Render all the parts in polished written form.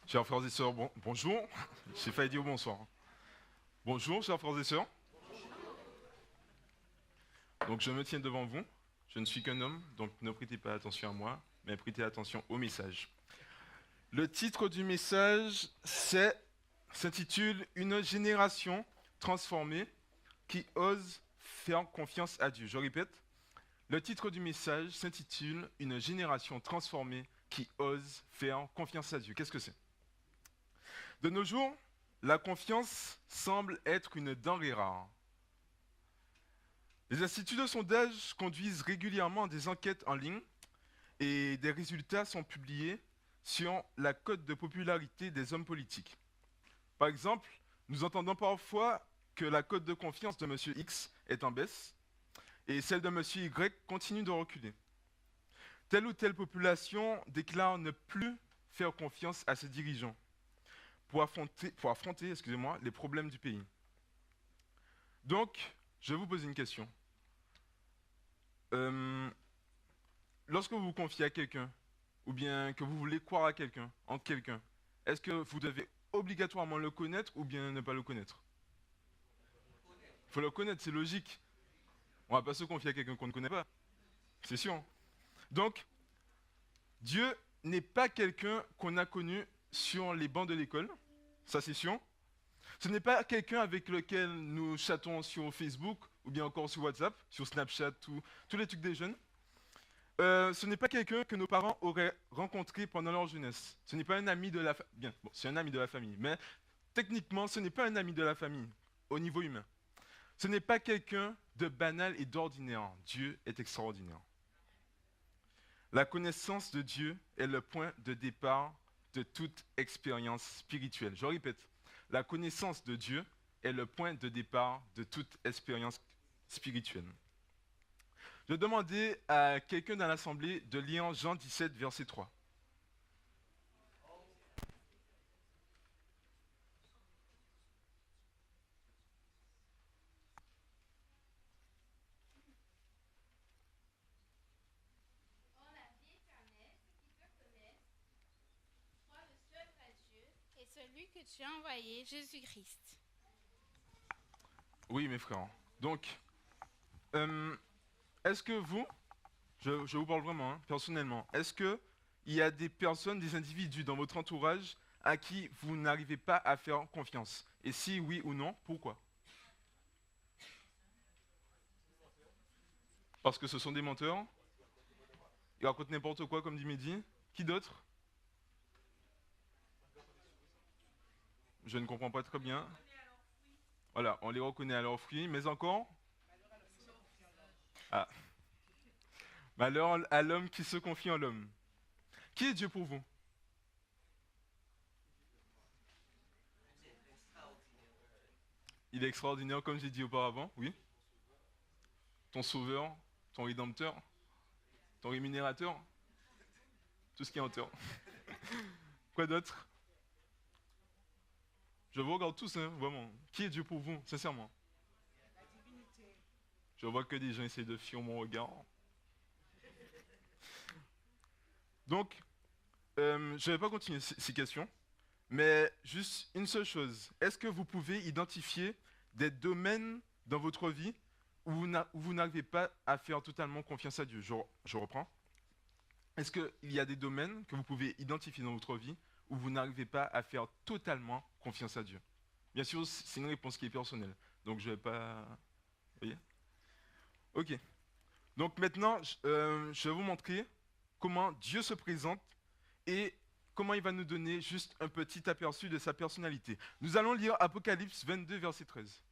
Chers frères et sœurs, bonjour. J'ai failli dire bonsoir. Bonjour, chers frères et sœurs. Donc, je me tiens devant vous. Je ne suis qu'un homme, donc ne prêtez pas attention à moi, mais prêtez attention au message. Le titre du message s'intitule Une génération transformée qui ose faire confiance à Dieu. Je répète, le titre du message s'intitule Une génération transformée qui ose faire confiance à Dieu. Qu'est-ce que c'est? De nos jours, la confiance semble être une denrée rare. Les instituts de sondage conduisent régulièrement des enquêtes en ligne et des résultats sont publiés sur la cote de popularité des hommes politiques. Par exemple, nous entendons parfois que la cote de confiance de M. X est en baisse et celle de M. Y continue de reculer. Telle ou telle population déclare ne plus faire confiance à ses dirigeants pour affronter les problèmes du pays. Donc, je vais vous poser une question. Lorsque vous vous confiez à quelqu'un, ou bien que vous voulez croire à quelqu'un, en quelqu'un, est-ce que vous devez obligatoirement le connaître ou bien ne pas le connaître? Il faut le connaître, c'est logique. On va pas se confier à quelqu'un qu'on ne connaît pas. C'est sûr. Donc, Dieu n'est pas quelqu'un qu'on a connu sur les bancs de l'école, ça c'est sûr. Ce n'est pas quelqu'un avec lequel nous chattons sur Facebook ou bien encore sur WhatsApp, sur Snapchat, tous les trucs des jeunes. Ce n'est pas quelqu'un que nos parents auraient rencontré pendant leur jeunesse. Ce n'est pas un ami de la famille. Bien, bon, c'est un ami de la famille, mais techniquement, ce n'est pas un ami de la famille au niveau humain. Ce n'est pas quelqu'un de banal et d'ordinaire. Dieu est extraordinaire. La connaissance de Dieu est le point de départ de toute expérience spirituelle. Je répète, la connaissance de Dieu est le point de départ de toute expérience spirituelle. Je demandais à quelqu'un dans l'assemblée de lire Jean 17, verset 3. Or la vie éternelle, c'est qu'ils te connaissent, toi le seul vrai Dieu, et celui que tu as envoyé, Jésus-Christ. Oui, mes frères. Donc, est-ce que vous, je vous parle vraiment, hein, personnellement, est-ce que il y a des personnes, des individus dans votre entourage à qui vous n'arrivez pas à faire confiance? Et si oui ou non, pourquoi? Parce que ce sont des menteurs? Ils racontent n'importe quoi, comme dit Mehdi? Qui d'autre? Je ne comprends pas très bien. Voilà, on les reconnaît à leurs fruits, mais encore? Ah, malheur à l'homme qui se confie en l'homme. Qui est Dieu pour vous? Il est extraordinaire, comme j'ai dit auparavant, oui. Ton sauveur, ton rédempteur, ton rémunérateur, tout ce qui est en terre. Quoi d'autre? Je vous regarde tous, hein, vraiment. Qui est Dieu pour vous, sincèrement? Je vois que des gens essayent de fuir mon regard. Donc, je ne vais pas continuer ces questions, mais juste une seule chose. Est-ce que vous pouvez identifier des domaines dans votre vie où vous n'arrivez pas à faire totalement confiance à Dieu? Je reprends. Est-ce qu'il y a des domaines que vous pouvez identifier dans votre vie où vous n'arrivez pas à faire totalement confiance à Dieu? Bien sûr, c'est une réponse qui est personnelle, donc je ne vais pas... Vous voyez? Ok. Donc maintenant, je vais vous montrer comment Dieu se présente et comment il va nous donner juste un petit aperçu de sa personnalité. Nous allons lire Apocalypse 22, verset 13.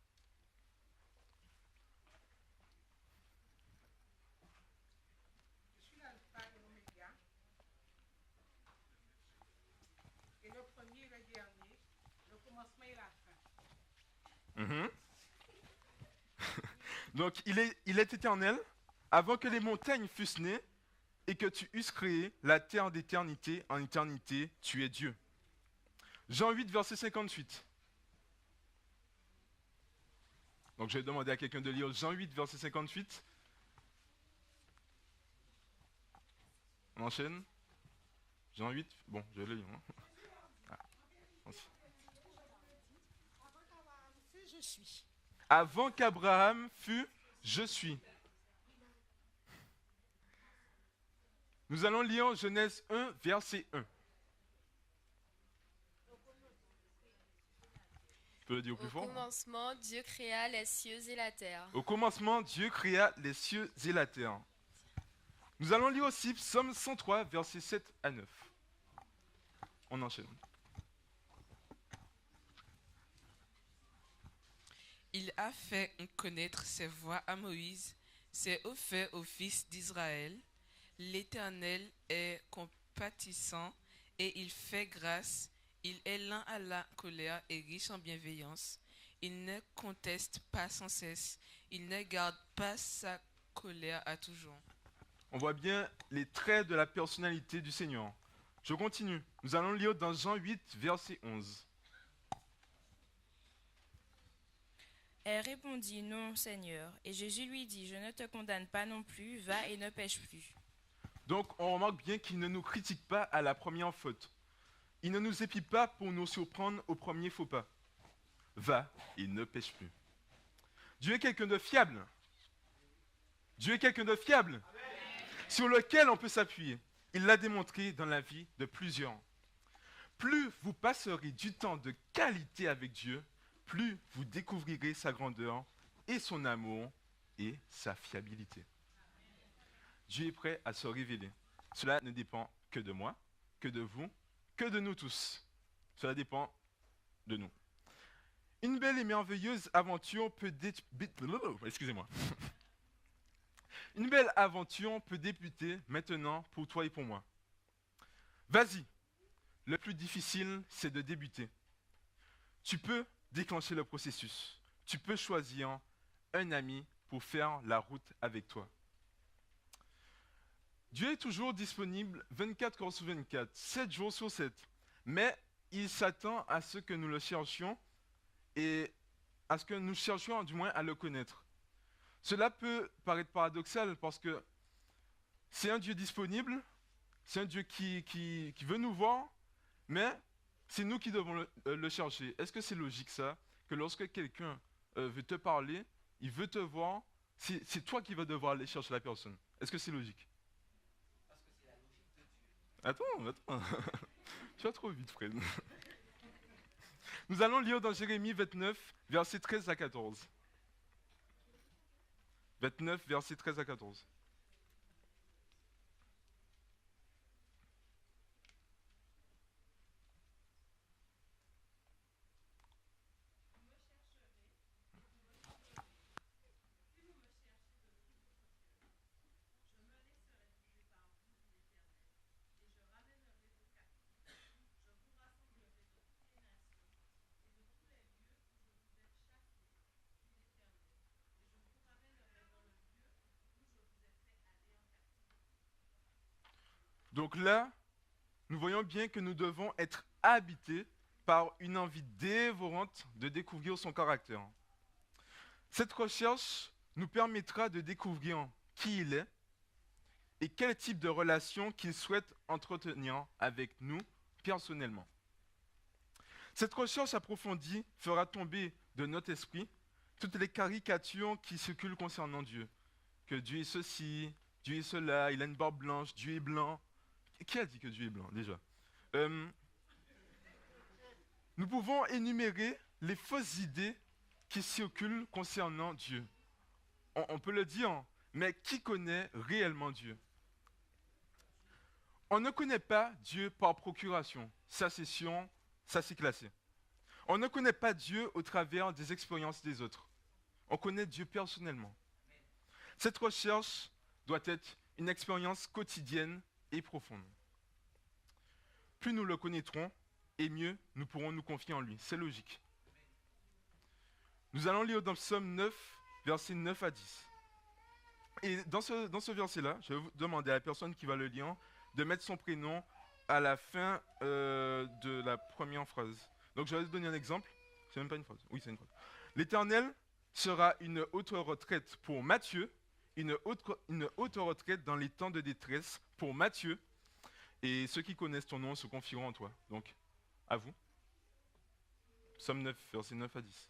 Je suis l'alpha et l'oméga, et le premier et le dernier, le commencement et la fin. Mhm. Donc il est éternel avant que les montagnes fussent nées et que tu eusses créé la terre d'éternité en éternité, tu es Dieu. Jean 8, verset 58. Donc je vais demander à quelqu'un de lire Jean 8, verset 58. On enchaîne. Jean 8, bon, je vais le lire. Hein. Ah. Je suis. Avant qu'Abraham fût, je suis. Nous allons lire Genèse 1, verset 1. Tu peux le dire Au plus fort? commencement, Dieu créa les cieux et la terre. Au commencement, Dieu créa les cieux et la terre. Nous allons lire aussi Psaume 103, versets 7 à 9. On enchaîne. Il a fait connaître ses voies à Moïse, ses hauts faits aux fils d'Israël. L'Éternel est compatissant et il fait grâce. Il est lent à la colère et riche en bienveillance. Il ne conteste pas sans cesse. Il ne garde pas sa colère à toujours. On voit bien les traits de la personnalité du Seigneur. Je continue. Nous allons lire dans Jean 8, verset 11. Elle répondit, non, Seigneur. Et Jésus lui dit, je ne te condamne pas non plus, va et ne pêche plus. Donc, on remarque bien qu'il ne nous critique pas à la première faute. Il ne nous épie pas pour nous surprendre au premier faux pas. Va et ne pêche plus. Dieu est quelqu'un de fiable. Dieu est quelqu'un de fiable, sur lequel on peut s'appuyer. Il l'a démontré dans la vie de plusieurs. Plus vous passerez du temps de qualité avec Dieu, plus vous découvrirez sa grandeur et son amour et sa fiabilité. Dieu est prêt à se révéler. Cela ne dépend que de moi, que de vous, que de nous tous. Cela dépend de nous. Une belle et merveilleuse aventure peut excusez-moi. Une belle aventure peut débuter maintenant pour toi et pour moi. Vas-y. Le plus difficile, c'est de débuter. Tu peux déclencher le processus. Tu peux choisir un ami pour faire la route avec toi. Dieu est toujours disponible 24 heures sur 24, 7 jours sur 7. Mais il s'attend à ce que nous le cherchions et à ce que nous cherchions du moins à le connaître. Cela peut paraître paradoxal parce que c'est un Dieu disponible, c'est un Dieu qui veut nous voir, mais c'est nous qui devons le chercher. Est-ce que c'est logique ça? Que lorsque quelqu'un veut te parler, il veut te voir, c'est toi qui vas devoir aller chercher la personne. Est-ce que c'est logique? Attends. Tu vas trop vite, Fred. Nous allons lire dans Jérémie 29, versets 13 à 14. 29, versets 13 à 14. Donc là, nous voyons bien que nous devons être habités par une envie dévorante de découvrir son caractère. Cette recherche nous permettra de découvrir qui il est et quel type de relation qu'il souhaite entretenir avec nous personnellement. Cette recherche approfondie fera tomber de notre esprit toutes les caricatures qui circulent concernant Dieu. Que Dieu est ceci, Dieu est cela, il a une barbe blanche, Dieu est blanc. Qui a dit que Dieu est blanc déjà? Nous pouvons énumérer les fausses idées qui circulent concernant Dieu. On peut le dire, mais qui connaît réellement Dieu? On ne connaît pas Dieu par procuration. Ça c'est sûr, ça c'est classé. On ne connaît pas Dieu au travers des expériences des autres. On connaît Dieu personnellement. Cette recherche doit être une expérience quotidienne et profonde. Plus nous le connaîtrons, et mieux nous pourrons nous confier en lui. C'est logique. Nous allons lire dans Psaume 9, versets 9 à 10. Et dans ce verset-là, je vais vous demander à la personne qui va le lire de mettre son prénom à la fin de la première phrase. Donc je vais vous donner un exemple. C'est même pas une phrase. Oui, c'est une phrase. L'Éternel sera une haute retraite pour Matthieu, une haute retraite dans les temps de détresse pour Matthieu, et ceux qui connaissent ton nom se confieront en toi. Donc, à vous. Psaume 9, versets 9 à 10.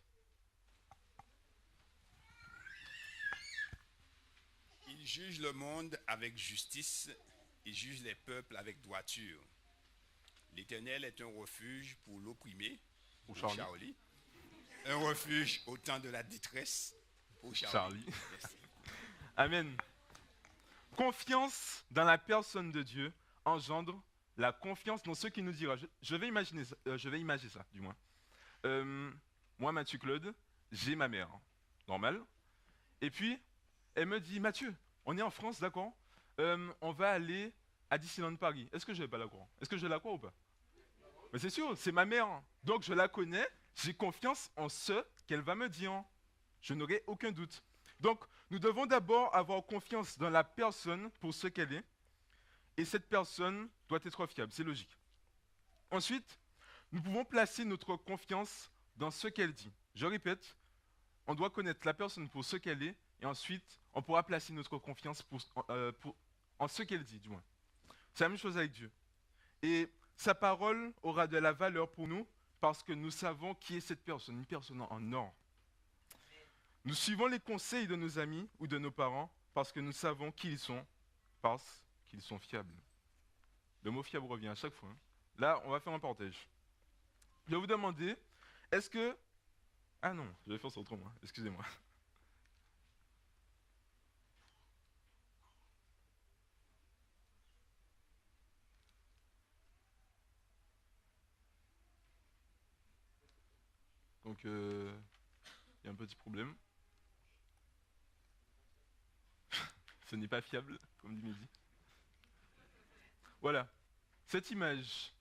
Il juge le monde avec justice, il juge les peuples avec droiture. L'Éternel est un refuge pour l'opprimé, Pour pour Charlie. Charlie. Un refuge au temps de la détresse, pour Charlie. Charlie. Merci. Amen. Confiance dans la personne de Dieu engendre la confiance dans ce qu'il nous dira. Je vais imaginer ça, du moins. Moi, Mathieu Claude, j'ai ma mère, normal. Et puis, elle me dit, Mathieu, on est en France, d'accord. On va aller à Disneyland Paris. Est-ce que je vais pas la croire? Est-ce que je la crois ou pas? Mais c'est sûr, c'est ma mère. Donc je la connais, j'ai confiance en ce qu'elle va me dire. Je n'aurai aucun doute. Donc, nous devons d'abord avoir confiance dans la personne pour ce qu'elle est. Et cette personne doit être fiable, c'est logique. Ensuite, nous pouvons placer notre confiance dans ce qu'elle dit. Je répète, on doit connaître la personne pour ce qu'elle est, et ensuite, on pourra placer notre confiance en ce qu'elle dit, du moins. C'est la même chose avec Dieu. Et sa parole aura de la valeur pour nous parce que nous savons qui est cette personne, une personne en or. Nous suivons les conseils de nos amis ou de nos parents parce que nous savons qui ils sont, parce qu'ils sont fiables. Le mot fiable revient à chaque fois. Là, on va faire un partage. Je vais vous demander, est-ce que... Ah non, je vais faire ça autrement, excusez-moi. Donc, il y a un petit problème. Ce n'est pas fiable, comme dit Mehdi. Voilà. Cette image,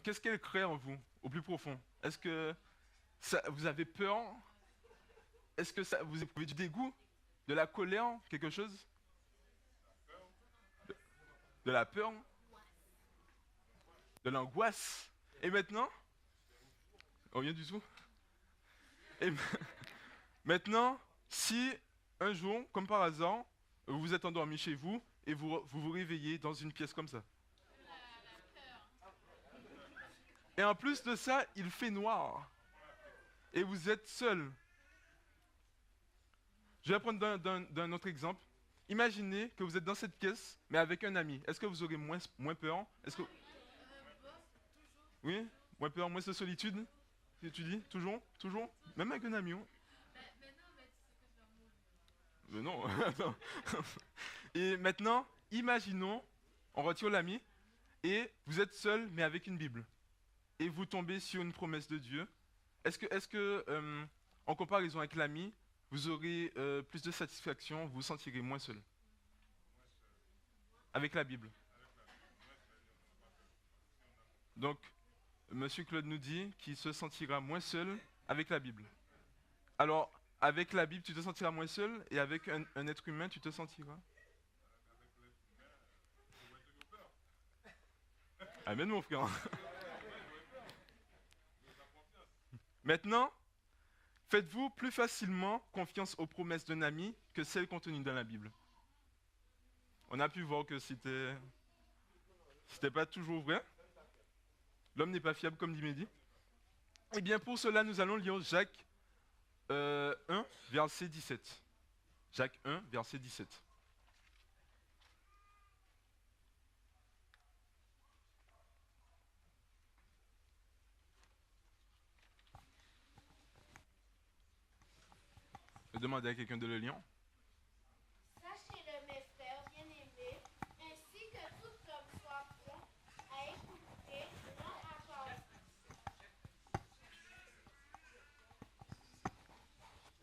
qu'est-ce qu'elle crée en vous, au plus profond? Est-ce que vous avez peur? Est-ce que vous éprouvez du dégoût? De la colère? Quelque chose? De la peur? De l'angoisse? Et maintenant? Rien du tout. Et maintenant, si un jour, comme par hasard, vous vous êtes endormi chez vous et vous réveillez dans une pièce comme ça. Et en plus de ça, il fait noir. Et vous êtes seul. Je vais prendre d'un autre exemple. Imaginez que vous êtes dans cette pièce, mais avec un ami. Est-ce que vous aurez moins peur? Est-ce que... Oui? Moins peur, moins de solitude? Tu dis? Toujours? Toujours? Même avec un ami, hein? Mais non, attends. Et maintenant, imaginons, on retire l'ami, et vous êtes seul, mais avec une Bible. Et vous tombez sur une promesse de Dieu. Est-ce que en comparaison avec l'ami, vous aurez plus de satisfaction, vous vous sentirez moins seul? Avec la Bible. Donc, Monsieur Claude nous dit qu'il se sentira moins seul avec la Bible. Alors, avec la Bible, tu te sentiras moins seul, et avec un être humain, tu te sentiras? Amen, mon frère. Maintenant, faites-vous plus facilement confiance aux promesses d'un ami que celles contenues dans la Bible? On a pu voir que c'était pas toujours vrai. L'homme n'est pas fiable, comme dit Mehdi. Eh bien, pour cela, nous allons lire Jacques 1, verset 17. Jacques 1, verset 17. Je vais demander à quelqu'un de le lire. Sachez-le, mes frères bien-aimés, ainsi que tout homme soit prompt à écouter, non à parler.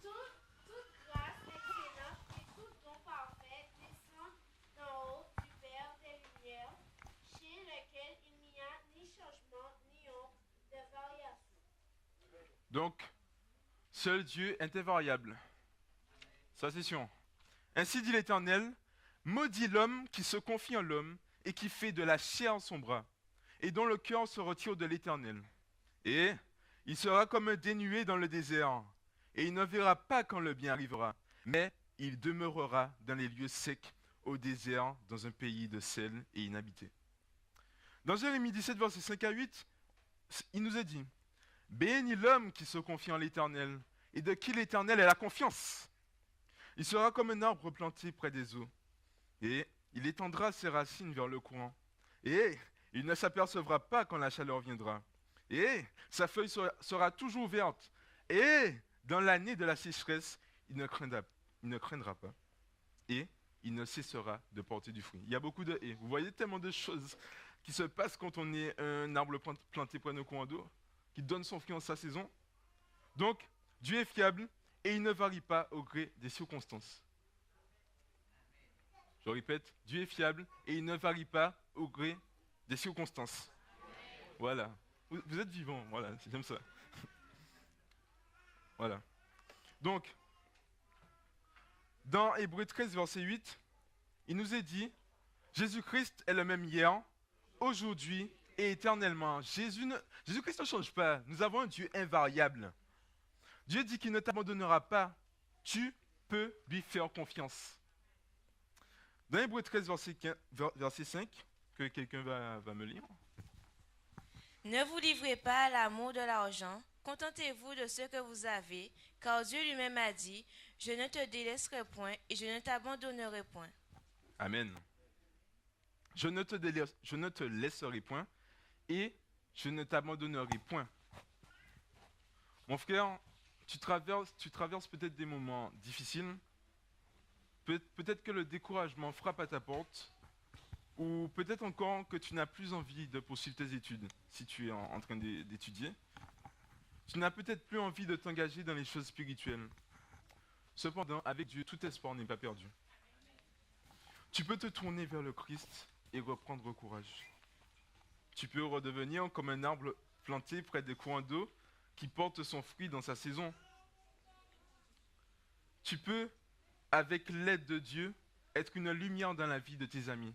Toute grâce excellente et tout don parfait descend d'en haut du Père des Lumières, chez lequel il n'y a ni changement ni ombre de variation. Donc, seul Dieu est invariable. Ça, c'est sûr. Ainsi dit l'Éternel, maudit l'homme qui se confie en l'homme et qui fait de la chair son bras, et dont le cœur se retire de l'Éternel. Et il sera comme un dénué dans le désert, et il ne verra pas quand le bien arrivera, mais il demeurera dans les lieux secs, au désert, dans un pays de sel et inhabité. Dans Jérémie 17, versets 5 à 8, il nous est dit, Bénis l'homme qui se confie en l'Éternel, et de qui l'Éternel est la confiance. Il sera comme un arbre planté près des eaux, et il étendra ses racines vers le courant. Et il ne s'apercevra pas quand la chaleur viendra. Et sa feuille sera toujours verte. Et dans l'année de la sécheresse, il ne craindra pas. Et il ne cessera de porter du fruit. Il y a beaucoup de « et ». Vous voyez tellement de choses qui se passent quand on est un arbre planté près d'un courant d'eau, qui donne son fruit en sa saison. Donc, Dieu est fiable et il ne varie pas au gré des circonstances. Je répète, Dieu est fiable et il ne varie pas au gré des circonstances. Voilà. Vous êtes vivants, voilà, j'aime ça. Voilà. Donc, dans Hébreux 13, verset 8, il nous est dit, Jésus-Christ est le même hier, aujourd'hui et éternellement. Jésus-Christ ne change pas. Nous avons un Dieu invariable. Dieu dit qu'il ne t'abandonnera pas. Tu peux lui faire confiance. Dans Hébreux 13, verset 5, que quelqu'un va me lire. Ne vous livrez pas à l'amour de l'argent, contentez-vous de ce que vous avez, car Dieu lui-même a dit, je ne te délaisserai point et je ne t'abandonnerai point. Amen. Je ne te laisserai point et je ne t'abandonnerai point. Mon frère, tu traverses peut-être des moments difficiles. Peut-être que le découragement frappe à ta porte. Ou peut-être encore que tu n'as plus envie de poursuivre tes études si tu es en train d'étudier. Tu n'as peut-être plus envie de t'engager dans les choses spirituelles. Cependant, avec Dieu, tout espoir n'est pas perdu. Tu peux te tourner vers le Christ et reprendre courage. Tu peux redevenir comme un arbre planté près des courants d'eau qui porte son fruit dans sa saison. Tu peux, avec l'aide de Dieu, être une lumière dans la vie de tes amis.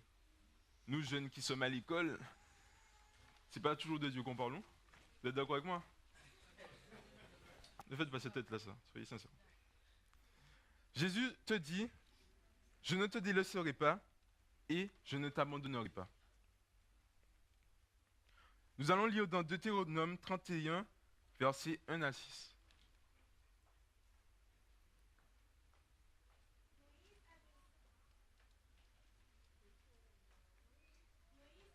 Nous, jeunes qui sommes à l'école, c'est pas toujours de Dieu qu'on parle. Vous êtes d'accord avec moi? Ne faites pas cette tête-là, ça. Soyez sincères. Jésus te dit, je ne te délaisserai pas et je ne t'abandonnerai pas. Nous allons lire dans Deutéronome 31, versets 1 à 6.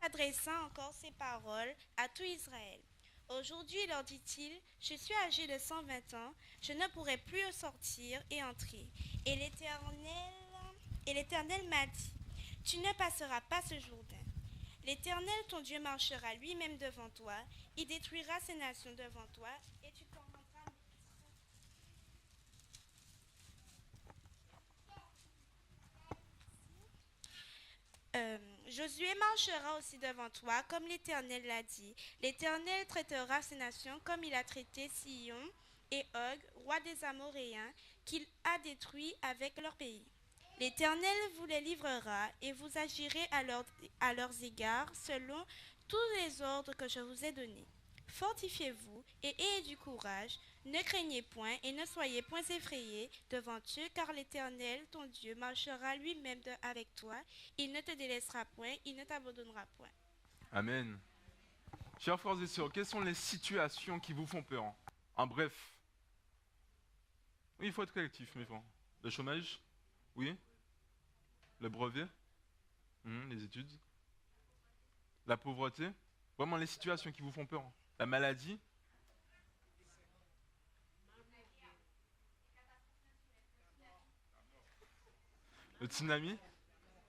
Adressant encore ces paroles à tout Israël. Aujourd'hui, leur dit-il, je suis âgé de 120 ans, je ne pourrai plus sortir et entrer. Et l'Éternel m'a dit, tu ne passeras pas ce Jourdain. L'Éternel, ton Dieu, marchera lui-même devant toi, il détruira ces nations devant toi, et tu t'en rendras. Josué marchera aussi devant toi, comme l'Éternel l'a dit. L'Éternel traitera ces nations comme il a traité Sihon et Og, roi des Amoréens, qu'il a détruits avec leur pays. L'Éternel vous les livrera, et vous agirez à leurs égards selon tous les ordres que je vous ai donnés. Fortifiez-vous et ayez du courage, ne craignez point et ne soyez point effrayés devant eux, car l'Éternel, ton Dieu, marchera lui-même avec toi. Il ne te délaissera point, il ne t'abandonnera point. Amen. Chers frères et sœurs, quelles sont les situations qui vous font peur? En bref. Oui, il faut être collectif, mes frères. Le chômage? Oui. Le brevet? Les études? La pauvreté? Vraiment les situations qui vous font peur. La maladie? Le tsunami?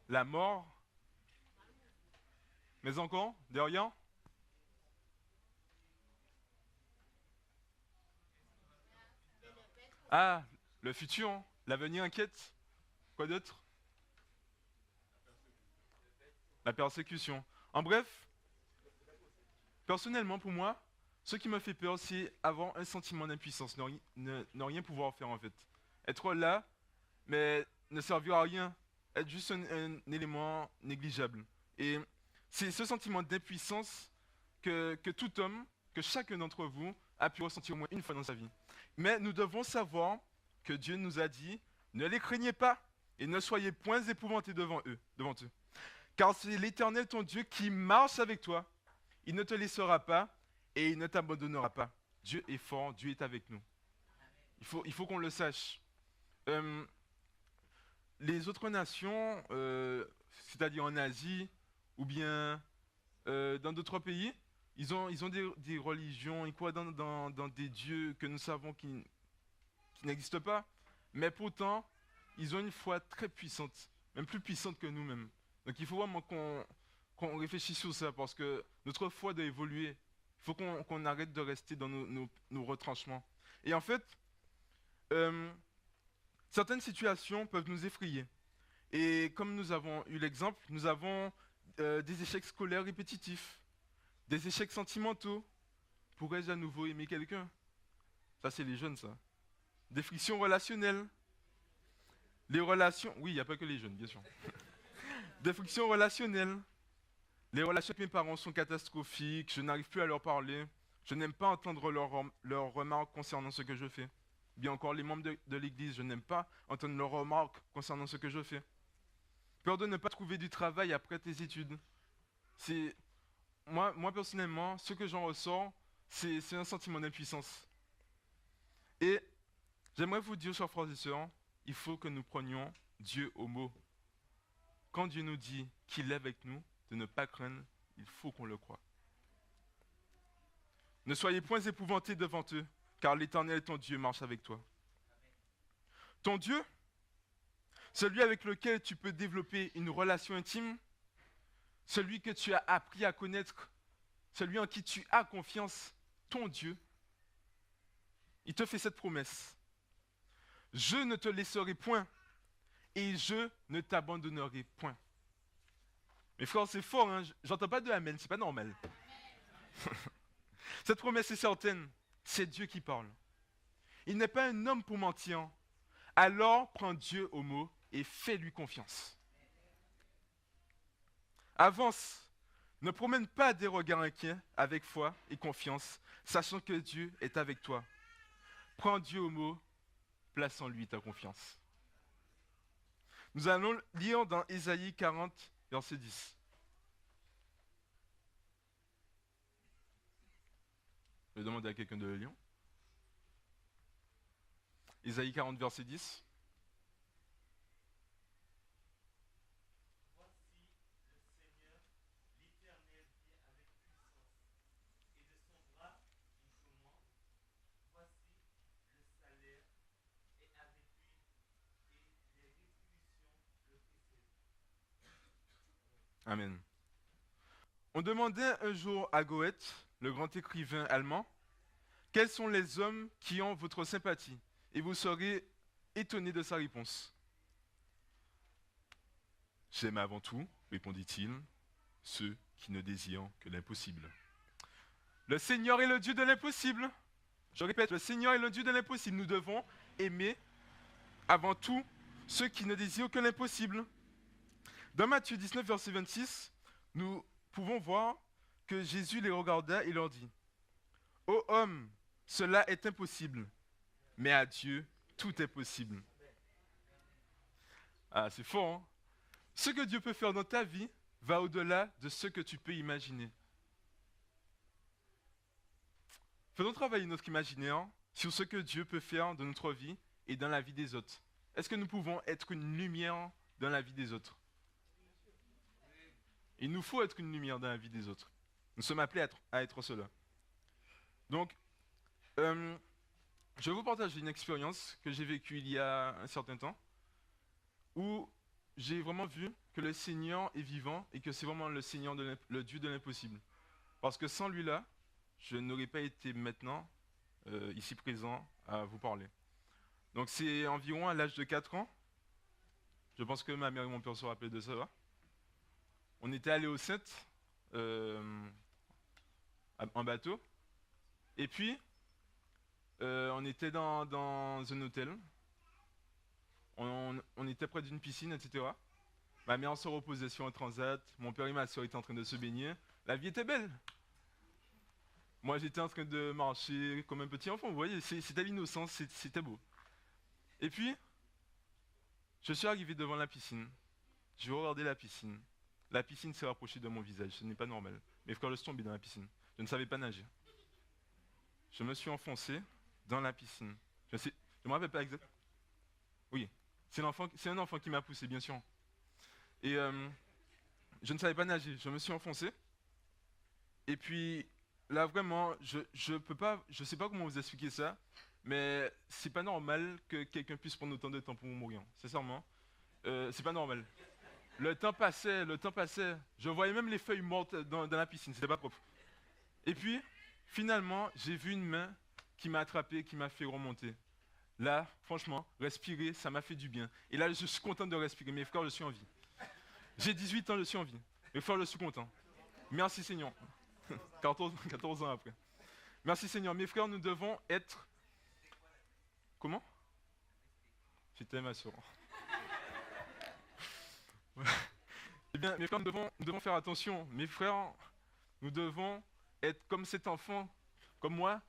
La mort? Mais encore? De rien? Ah, le futur, hein. L'avenir inquiète. Quoi d'autre? La persécution. En bref, personnellement pour moi, ce qui me fait peur, c'est avoir un sentiment d'impuissance, ne rien pouvoir faire en fait. Être là, mais ne servir à rien, être juste un élément négligeable. Et c'est ce sentiment d'impuissance que tout homme, que chacun d'entre vous a pu ressentir au moins une fois dans sa vie. Mais nous devons savoir que Dieu nous a dit, ne les craignez pas et ne soyez point épouvantés devant eux. Car c'est l'Éternel ton Dieu qui marche avec toi. Il ne te laissera pas et il ne t'abandonnera pas. Dieu est fort, Dieu est avec nous. Il faut qu'on le sache. Les autres nations, c'est-à-dire en Asie ou bien dans d'autres pays, ils ont des religions, ils croient dans des dieux que nous savons qui n'existent pas, mais pourtant, ils ont une foi très puissante, même plus puissante que nous-mêmes. Donc il faut vraiment qu'on réfléchisse sur ça, parce que notre foi doit évoluer. Il faut qu'on arrête de rester dans nos retranchements. Et en fait, certaines situations peuvent nous effrayer. Et comme nous avons eu l'exemple, nous avons des échecs scolaires répétitifs, des échecs sentimentaux. Pourrais-je à nouveau aimer quelqu'un? Ça, c'est les jeunes, ça. Des frictions relationnelles. Les relations... Oui, il n'y a pas que les jeunes, bien sûr. Des frictions relationnelles. Les relations avec mes parents sont catastrophiques, je n'arrive plus à leur parler, je n'aime pas entendre leurs remarques concernant ce que je fais. Bien encore, les membres de l'église, je n'aime pas entendre leurs remarques concernant ce que je fais. Peur de ne pas trouver du travail après tes études. Moi, personnellement, ce que j'en ressors, c'est un sentiment d'impuissance. Et j'aimerais vous dire, chers frères et sœurs, il faut que nous prenions Dieu au mot. Quand Dieu nous dit qu'il est avec nous, de ne pas craindre, il faut qu'on le croie. Ne soyez point épouvantés devant eux, car l'Éternel, ton Dieu, marche avec toi. Ton Dieu, celui avec lequel tu peux développer une relation intime, celui que tu as appris à connaître, celui en qui tu as confiance, ton Dieu, il te fait cette promesse. Je ne te laisserai point et je ne t'abandonnerai point. Mes frères, c'est fort, hein? J'entends pas de amen, c'est pas normal. Cette promesse est certaine, c'est Dieu qui parle. Il n'est pas un homme pour mentir. Alors prends Dieu au mot et fais-lui confiance. Avance, ne promène pas des regards inquiets avec foi et confiance, sachant que Dieu est avec toi. Prends Dieu au mot, place en lui ta confiance. Nous allons lire dans Ésaïe 40, verset 10. Je vais demander à quelqu'un de le lire. Ésaïe 40, verset 10. Amen. On demandait un jour à Goethe, le grand écrivain allemand, quels sont les hommes qui ont votre sympathie? Et vous serez étonné de sa réponse. J'aime avant tout, répondit-il, ceux qui ne désirent que l'impossible. Le Seigneur est le Dieu de l'impossible. Je répète, le Seigneur est le Dieu de l'impossible. Nous devons aimer avant tout ceux qui ne désirent que l'impossible. Dans Matthieu 19, verset 26, nous pouvons voir que Jésus les regarda et leur dit, « Ô homme, cela est impossible, mais à Dieu, tout est possible. » Ah, c'est fort, hein? Ce que Dieu peut faire dans ta vie va au-delà de ce que tu peux imaginer. Faisons travailler notre imaginaire sur ce que Dieu peut faire dans notre vie et dans la vie des autres. Est-ce que nous pouvons être une lumière dans la vie des autres? Il nous faut être une lumière dans la vie des autres. Nous sommes appelés à être cela. Donc, je vais vous partager une expérience que j'ai vécue il y a un certain temps, où j'ai vraiment vu que le Seigneur est vivant et que c'est vraiment le Seigneur, le Dieu de l'impossible. Parce que sans lui-là, je n'aurais pas été maintenant ici présent à vous parler. Donc c'est environ à l'âge de 4 ans. Je pense que ma mère et mon père se rappellent de ça. On était allés au Saintes en bateau. Et puis, on était dans un hôtel. On était près d'une piscine, etc. Ma mère se reposait sur un transat. Mon père et ma soeur étaient en train de se baigner. La vie était belle. Moi, j'étais en train de marcher comme un petit enfant. Vous voyez, c'était l'innocence, c'était beau. Et puis, je suis arrivé devant la piscine. J'ai regardé la piscine. La piscine s'est rapprochée de mon visage. Ce n'est pas normal. Mes frères, je suis tombé dans la piscine. Je ne savais pas nager. je me suis enfoncé dans la piscine. Je me rappelle pas exactement. Oui, c'est un enfant qui m'a poussé, bien sûr. Et je ne savais pas nager. Je me suis enfoncé. Et puis là, vraiment, je sais pas comment vous expliquer ça, mais c'est pas normal que quelqu'un puisse prendre autant de temps pour mourir. Sincèrement, c'est pas normal. Le temps passait, le temps passait. Je voyais même les feuilles mortes dans la piscine. C'était pas propre. Et puis, finalement, j'ai vu une main qui m'a attrapé, qui m'a fait remonter. Là, franchement, respirer, ça m'a fait du bien. Et là, je suis content de respirer. Mes frères, je suis en vie. J'ai 18 ans, je suis en vie. Mes frères, je suis content. Merci Seigneur. 14 ans après. Merci Seigneur. Mes frères, nous devons être... Comment? J'étais ma soeur. Eh bien, mes frères, nous devons faire attention. Mes frères, nous devons être comme cet enfant, comme moi,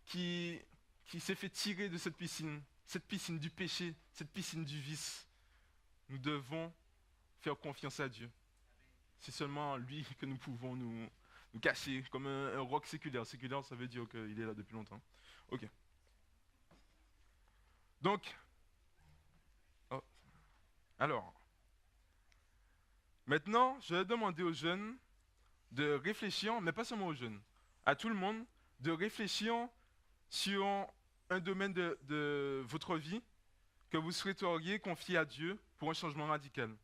qui s'est fait tirer de cette piscine du péché, cette piscine du vice. Nous devons faire confiance à Dieu. C'est seulement lui que nous pouvons nous cacher, comme un roc séculaire. Séculaire, ça veut dire qu'il est là depuis longtemps. Ok. Donc, alors, maintenant, je vais demander aux jeunes de réfléchir, mais pas seulement aux jeunes, à tout le monde, de réfléchir sur un domaine de votre vie que vous souhaiteriez confier à Dieu pour un changement radical.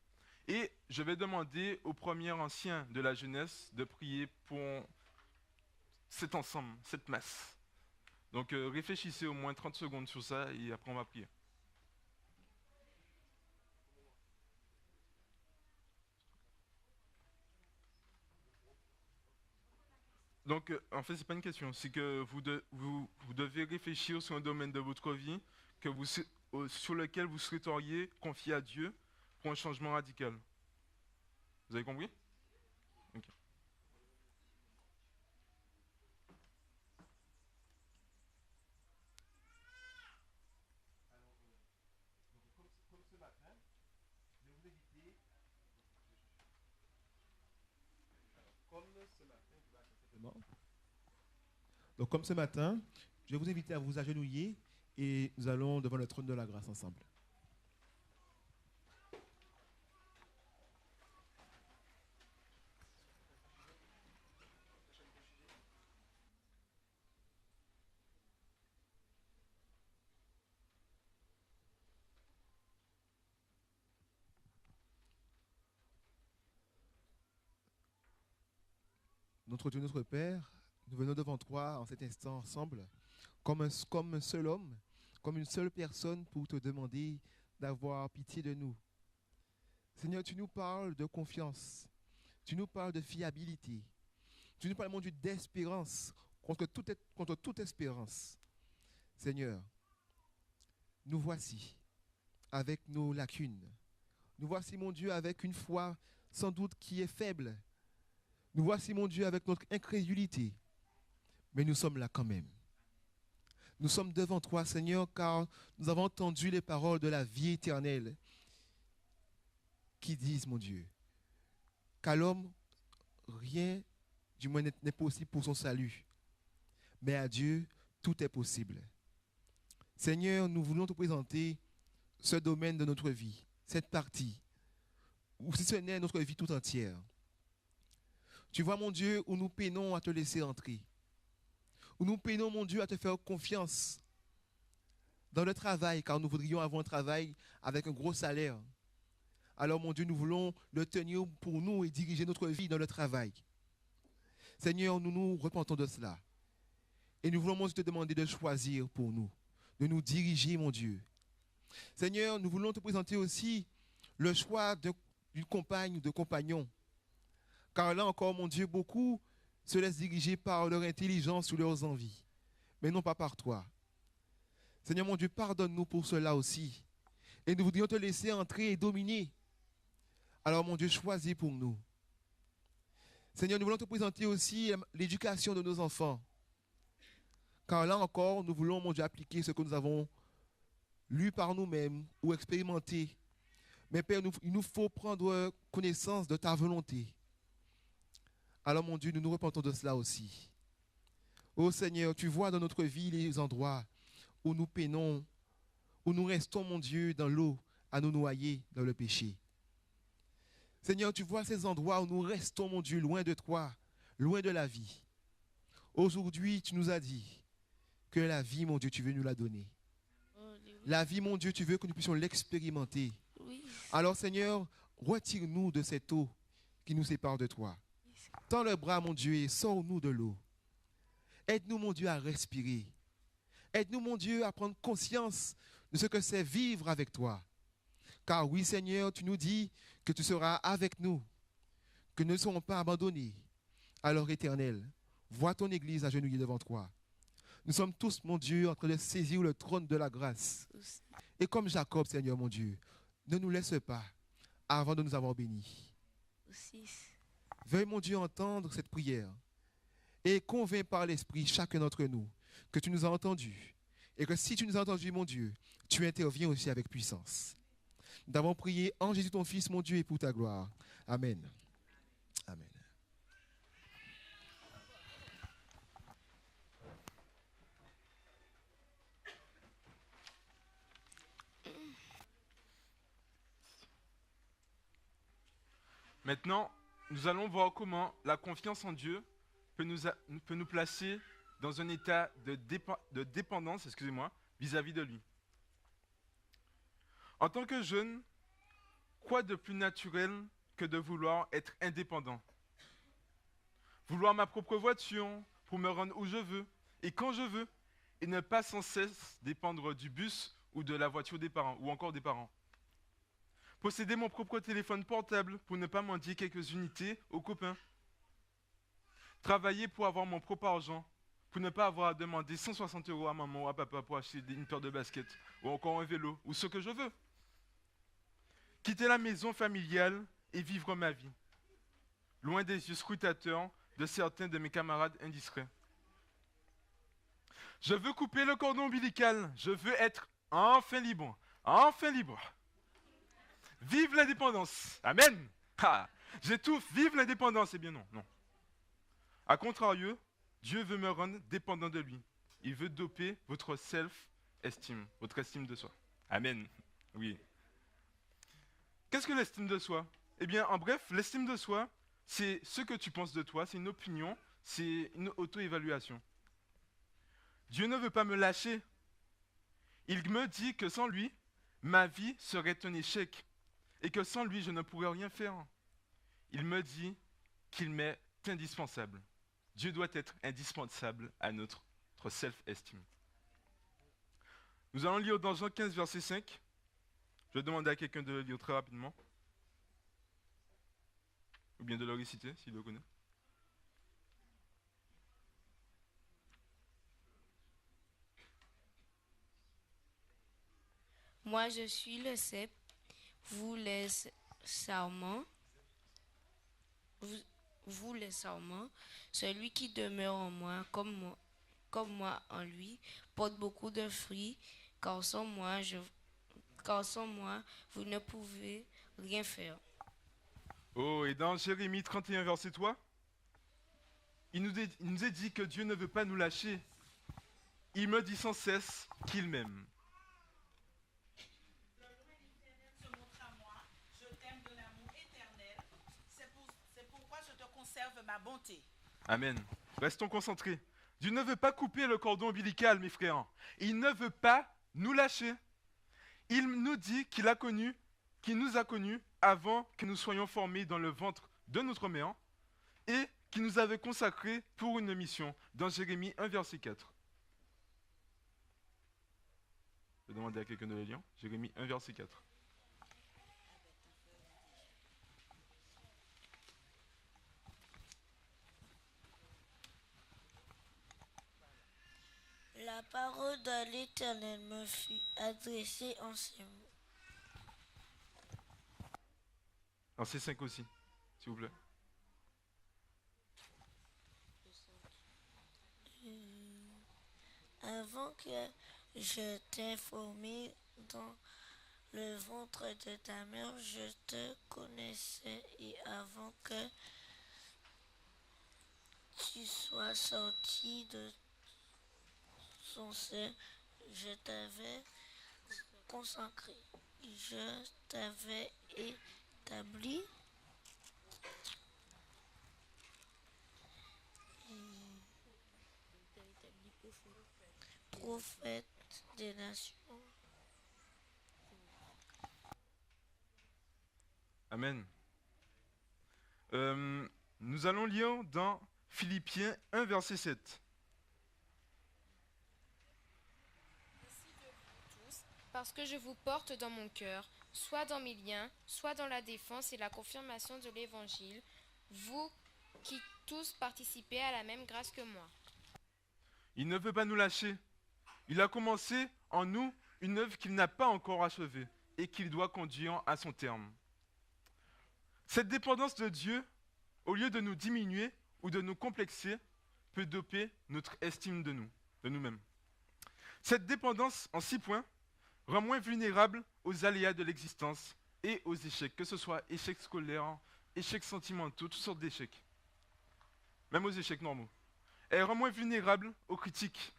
Et je vais demander aux premiers anciens de la jeunesse de prier pour cet ensemble, cette masse. Donc réfléchissez au moins 30 secondes sur ça et après on va prier. Donc en fait, c'est pas une question, c'est que vous devez réfléchir sur un domaine de votre vie sur lequel vous souhaiteriez confier à Dieu pour un changement radical. Vous avez compris? Ok. Donc, comme ce matin, je vais vous inviter à vous agenouiller et nous allons devant le trône de la grâce ensemble. Notre Dieu, notre Père, nous venons devant toi en cet instant ensemble, comme un seul homme, comme une seule personne pour te demander d'avoir pitié de nous. Seigneur, tu nous parles de confiance, tu nous parles de fiabilité, tu nous parles, mon Dieu, d'espérance, contre toute espérance. Seigneur, nous voici avec nos lacunes. Nous voici, mon Dieu, avec une foi sans doute qui est faible. Nous voici, mon Dieu, avec notre incrédulité. Mais nous sommes là quand même. Nous sommes devant toi, Seigneur, car nous avons entendu les paroles de la vie éternelle qui disent, mon Dieu, qu'à l'homme, rien, du moins, n'est possible pour son salut. Mais à Dieu, tout est possible. Seigneur, nous voulons te présenter ce domaine de notre vie, cette partie, ou si ce n'est notre vie tout entière. Tu vois, mon Dieu, où nous peinons à te laisser entrer, où nous peinons, mon Dieu, à te faire confiance dans le travail, car nous voudrions avoir un travail avec un gros salaire. Alors, mon Dieu, nous voulons le tenir pour nous et diriger notre vie dans le travail. Seigneur, nous nous repentons de cela. Et nous voulons, mon Dieu, te demander de choisir pour nous, de nous diriger, mon Dieu. Seigneur, nous voulons te présenter aussi le choix d'une compagne ou de compagnon. Car là encore, mon Dieu, beaucoup se laissent diriger par leur intelligence ou leurs envies, mais non pas par toi. Seigneur, mon Dieu, pardonne-nous pour cela aussi. Et nous voudrions te laisser entrer et dominer. Alors, mon Dieu, choisis pour nous. Seigneur, nous voulons te présenter aussi l'éducation de nos enfants. Car là encore, nous voulons, mon Dieu, appliquer ce que nous avons lu par nous-mêmes ou expérimenté. Mais Père, il nous faut prendre connaissance de ta volonté. Alors, mon Dieu, nous nous repentons de cela aussi. Ô Seigneur, tu vois dans notre vie les endroits où nous peinons, où nous restons, mon Dieu, dans l'eau, à nous noyer dans le péché. Seigneur, tu vois ces endroits où nous restons, mon Dieu, loin de toi, loin de la vie. Aujourd'hui, tu nous as dit que la vie, mon Dieu, tu veux nous la donner. La vie, mon Dieu, tu veux que nous puissions l'expérimenter. Oui. Alors, Seigneur, retire-nous de cette eau qui nous sépare de toi. Tends le bras, mon Dieu, et sors-nous de l'eau. Aide-nous, mon Dieu, à respirer. Aide-nous, mon Dieu, à prendre conscience de ce que c'est vivre avec toi. Car oui, Seigneur, tu nous dis que tu seras avec nous, que nous ne serons pas abandonnés. Alors, Éternel, vois ton Église agenouillée devant toi. Nous sommes tous, mon Dieu, en train de saisir le trône de la grâce. Et comme Jacob, Seigneur, mon Dieu, ne nous laisse pas avant de nous avoir bénis. Veuille, mon Dieu, entendre cette prière et convainc par l'Esprit chacun d'entre nous que tu nous as entendus et que si tu nous as entendus, mon Dieu, tu interviens aussi avec puissance. Nous avons prié en Jésus ton Fils, mon Dieu, et pour ta gloire. Amen. Amen. Maintenant, nous allons voir comment la confiance en Dieu peut nous placer dans un état de dépendance, vis-à-vis de lui. En tant que jeune, quoi de plus naturel que de vouloir être indépendant? Vouloir ma propre voiture pour me rendre où je veux et quand je veux, et ne pas sans cesse dépendre du bus ou de la voiture des parents, ou encore des parents. Posséder mon propre téléphone portable pour ne pas mendier quelques unités aux copains. Travailler pour avoir mon propre argent, pour ne pas avoir à demander 160 € à maman ou à papa pour acheter une paire de baskets, ou encore un vélo, ou ce que je veux. Quitter la maison familiale et vivre ma vie, loin des yeux scrutateurs de certains de mes camarades indiscrets. Je veux couper le cordon ombilical, je veux être enfin libre, enfin libre. Vive l'indépendance. Amen. Ah, j'étouffe, vive l'indépendance. Eh bien non, non. A contrario, Dieu veut me rendre dépendant de lui. Il veut doper votre self-estime, votre estime de soi. Amen. Oui. Qu'est-ce que l'estime de soi? Eh bien, en bref, l'estime de soi, c'est ce que tu penses de toi, c'est une opinion, c'est une auto-évaluation. Dieu ne veut pas me lâcher. Il me dit que sans lui, ma vie serait un échec et que sans lui, je ne pourrais rien faire. Il me dit qu'il m'est indispensable. Dieu doit être indispensable à notre self-estime. Nous allons lire dans Jean 15, verset 5. Je vais demander à quelqu'un de le lire très rapidement. Ou bien de le réciter, s'il le connaît. Moi, je suis le cep, vous les sarments, vous les sarments, celui qui demeure en moi, comme moi en lui, porte beaucoup de fruits, car sans moi, vous ne pouvez rien faire. Oh, et dans Jérémie 31, verset 3, il nous est dit que Dieu ne veut pas nous lâcher. Il me dit sans cesse qu'il m'aime. Se montre à moi, je t'aime de l'amour éternel, c'est pourquoi je te conserve ma bonté. Amen. Restons concentrés. Dieu ne veut pas couper le cordon ombilical, mes frères. Il ne veut pas nous lâcher. Il nous dit qu'il nous a connus avant que nous soyons formés dans le ventre de notre mère et qu'il nous avait consacrés pour une mission, dans Jérémie 1, verset 4. Je vais demander à quelqu'un de le lire. Jérémie 1, verset 4. La parole de l'Éternel me fut adressée en ces mots. Verset 5 aussi, s'il vous plaît. Avant que je t'ai formé dans le ventre de ta mère, je te connaissais, et avant que tu sois sorti de sincère, je t'avais consacré, je t'avais établi prophète des nations. Amen. Nous allons lire dans Philippiens 1, verset 7. Parce que je vous porte dans mon cœur, soit dans mes liens, soit dans la défense et la confirmation de l'Évangile, vous qui tous participez à la même grâce que moi. Il ne veut pas nous lâcher. Il a commencé en nous une œuvre qu'il n'a pas encore achevée et qu'il doit conduire à son terme. Cette dépendance de Dieu, au lieu de nous diminuer ou de nous complexer, peut doper notre estime de nous-mêmes. Cette dépendance, en 6 points, rend moins vulnérable aux aléas de l'existence et aux échecs, que ce soit échecs scolaires, échecs sentimentaux, toutes sortes d'échecs, même aux échecs normaux. Elle rend moins vulnérable aux critiques.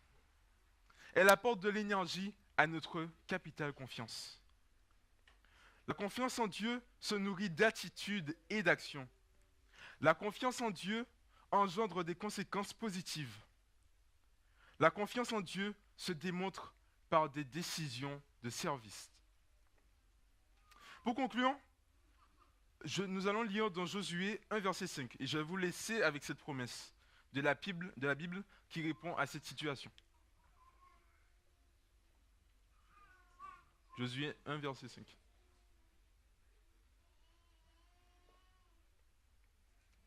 Elle apporte de l'énergie à notre capitale confiance. La confiance en Dieu se nourrit d'attitude et d'action. La confiance en Dieu engendre des conséquences positives. La confiance en Dieu se démontre par des décisions de service. Pour conclure, nous allons lire dans Josué 1, verset 5. Et je vais vous laisser avec cette promesse de la Bible qui répond à cette situation. Josué 1, verset 5.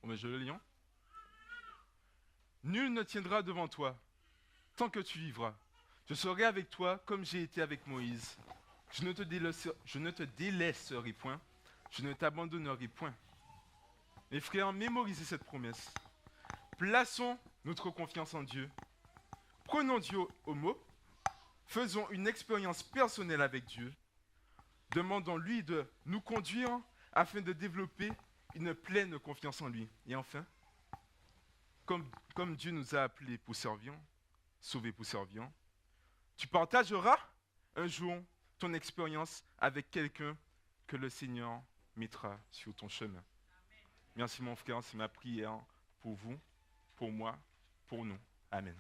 Bon, mais je le lis. Nul ne tiendra devant toi tant que tu vivras. Je serai avec toi comme j'ai été avec Moïse. Je ne te délaisserai point. Je ne t'abandonnerai point. Mes frères, mémorisez cette promesse. Plaçons notre confiance en Dieu. Prenons Dieu au mot. Faisons une expérience personnelle avec Dieu. Demandons-lui de nous conduire afin de développer une pleine confiance en lui. Et enfin, comme Dieu nous a appelés pour servir, sauvés pour servir, tu partageras un jour ton expérience avec quelqu'un que le Seigneur mettra sur ton chemin. Merci mon frère, c'est ma prière pour vous, pour moi, pour nous. Amen.